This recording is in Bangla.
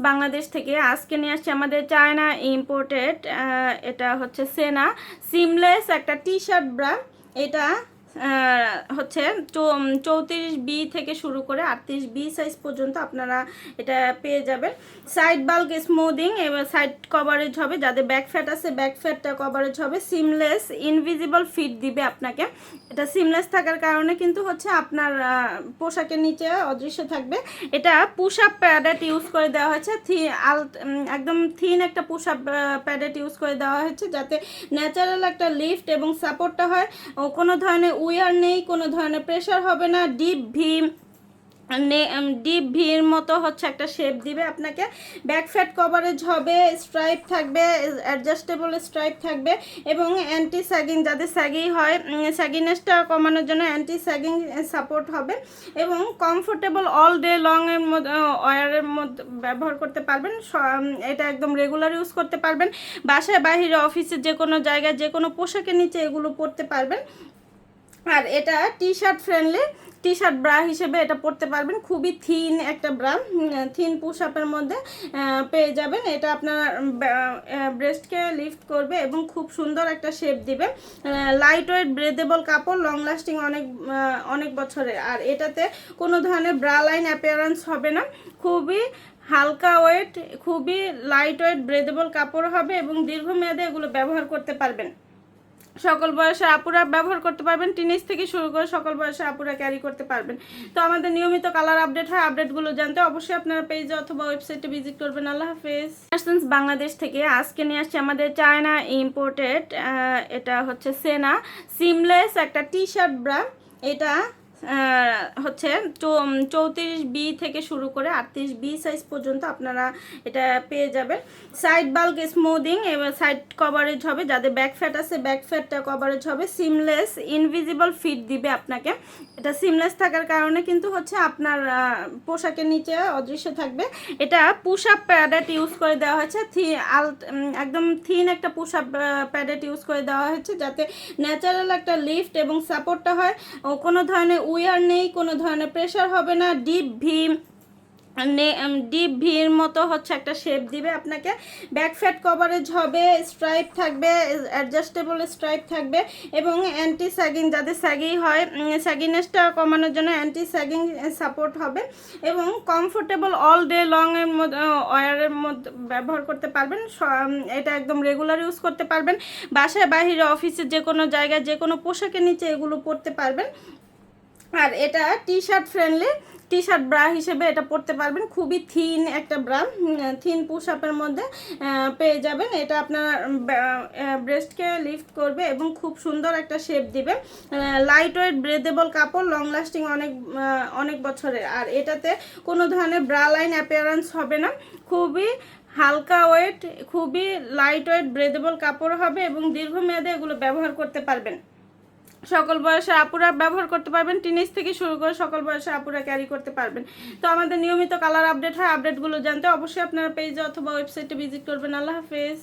বাংলাদেশ থেকে আজকে নিয়ে আসছে আমাদের চায়না ইম্পোর্টেড এটা হচ্ছে সেনা সিমলেস একটা টি শার্ট ব্রা। এটা হচ্ছে 34B থেকে শুরু করে 38B সাইজ পর্যন্ত আপনারা এটা পেয়ে যাবেন। সাইড বাল্ক স্মুদিং এবার সাইড কভারেজ হবে, যাদের ব্যাক ফ্যাট আছে ব্যাক ফ্যাটটা কভারেজ হবে। সিমলেস ইনভিজিবল ফিট দিবে আপনাকে। এটা সিমলেস থাকার কারণে কিন্তু হচ্ছে আপনার পোশাকের নিচে অদৃশ্য থাকবে। এটা পুশ আপ প্যাডেট ইউজ করে দেওয়া হয়েছে, একদম থিন একটা পুশ আপ প্যাডেট ইউজ করে দেওয়া হয়েছে, যাতে ন্যাচারাল একটা লিফট এবং সাপোর্টটা হয়। কোনো ধরনের উইয়ার নেই, কোনো ধরনের প্রেশার হবে না। ডিপ ভির মতো হচ্ছে একটা শেপ দিবে আপনাকে। ব্যাক ফ্যাট কভারেজ হবে, স্ট্রাইপ থাকবে, অ্যাডজাস্টেবল স্ট্রাইপ থাকবে এবং অ্যান্টি স্যাগিং, যাদের স্যাগি হয় স্যাগিনেসটা কমানোর জন্য অ্যান্টি স্যাগিং সাপোর্ট হবে এবং কমফোর্টেবল অল ডে লং এর মধ্যে ওয়ারের মধ্যে ব্যবহার করতে পারবেন। এটা একদম রেগুলার ইউজ করতে পারবেন, বাসায় বাহিরে অফিসে যে কোনো জায়গায় যে কোনো পোশাকের নিচে এগুলো পরতে পারবেন। আর এটা T shirt friendly T shirt bra হিসেবে এটা পরতে পারবেন। খুবই থিন একটা ব্রা, থিন পুশ আপের মধ্যে পেয়ে যাবেন। এটা আপনার ব্রেস্টকে লিফট করবে এবং খুব সুন্দর একটা শেপ দিবে। লাইট ওয়েট ব্রেদেবল কাপড়, লং লাস্টিং অনেক বছরের। আর এটাতে কোনো ধরনের ব্রা লাইন অ্যাপিয়ারেন্স হবে না। খুবই হালকা ওয়েট, খুবই লাইট ওয়েট ব্রেদেবল কাপড় হবে এবং দীর্ঘমেয়াদে এগুলো ব্যবহার করতে পারবেন। সকল বয়সের আপুরা ব্যবহার করতে পারবেন, টিনেজ থেকে শুরু করে সকল বয়সের আপুরা ক্যারি করতে পারবেন। তো আমাদের নিয়মিত কালার আপডেট হয়, আপডেটগুলো জানতে অবশ্যই আপনারা পেজে অথবা ওয়েবসাইটে ভিজিট করবেন। আল্লাহ হাফেজ। বাংলাদেশ থেকে আজকে নিয়ে আসছে আমাদের চায়না ইম্পোর্টেড এটা হচ্ছে সেনা সিমলেস একটা টি শার্ট ব্রা। এটা হচ্ছে 34B থেকে শুরু করে 38B সাইজ পর্যন্ত আপনারা এটা পেয়ে যাবেন। সাইড বাল্ক স্মুদিং এবার সাইড কভারেজ হবে, যাদের ব্যাক ফ্যাট আছে ব্যাক ফ্যাটটা কভারেজ হবে। সিমলেস ইনভিজিবল ফিট দিবে আপনাকে। এটা সিমলেস থাকার কারণে কিন্তু হচ্ছে আপনার পোশাকের নিচে অদৃশ্য থাকবে। এটা পুশ আপ প্যাডেট ইউজ করে দেওয়া হয়েছে, একদম থিন একটা পুশ আপ প্যাডেট ইউজ করে দেওয়া হয়েছে, যাতে ন্যাচারাল একটা লিফট এবং সাপোর্টটা হয়। কোনো ধরনের উইয়ার নেই, কোনো ধরনের প্রেশার হবে না। ডিপ ভির মতো হচ্ছে একটা শেপ দিবে আপনাকে। ব্যাক ফ্যাট কভারেজ হবে, স্ট্রাইপ থাকবে, অ্যাডজাস্টেবল স্ট্রাইপ থাকবে এবং অ্যান্টি স্যাগিং, যাদের স্যাগি হয় স্যাগিনেসটা কমানোর জন্য অ্যান্টি স্যাগিং সাপোর্ট হবে এবং কমফোর্টেবল অল ডে লং এর মধ্যে ওয়ারের মধ্যে ব্যবহার করতে পারবেন। এটা একদম রেগুলার ইউজ করতে পারবেন, বাসায় বাহিরে অফিসে যে কোনো জায়গায় যে কোনো পোশাকের নিচে এগুলো পরতে পারবেন। আর এটা T shirt friendly T shirt bra হিসেবে এটা পরতে পারবেন। খুবই থিন একটা ব্রা, থিন পুশ আপের মধ্যে পেয়ে যাবেন। এটা আপনার ব্রেস্টকে লিফট করবে এবং খুব সুন্দর একটা শেপ দিবে। লাইট ওয়েট ব্রেদেবল কাপড়, লং লাস্টিং অনেক বছরের। আর এটাতে কোনো ধরনের ব্রা লাইন অ্যাপিয়ারেন্স হবে না। খুবই হালকা ওয়েট, খুবই লাইট ওয়েট ব্রেদেবল কাপড় হবে এবং দীর্ঘমেয়াদে এগুলো ব্যবহার করতে পারবেন। সকল বয়সের আপুরা ব্যবহার করতে পারবেন, টিনেজ থেকে শুরু করে সকল বয়সের আপুরা ক্যারি করতে পারবেন। তো আমাদের নিয়মিত কালার আপডেট হয়, আপডেটগুলো জানতে অবশ্যই আপনারা পেজে অথবা ওয়েবসাইটে ভিজিট করবেন। আল্লাহ হাফেজ।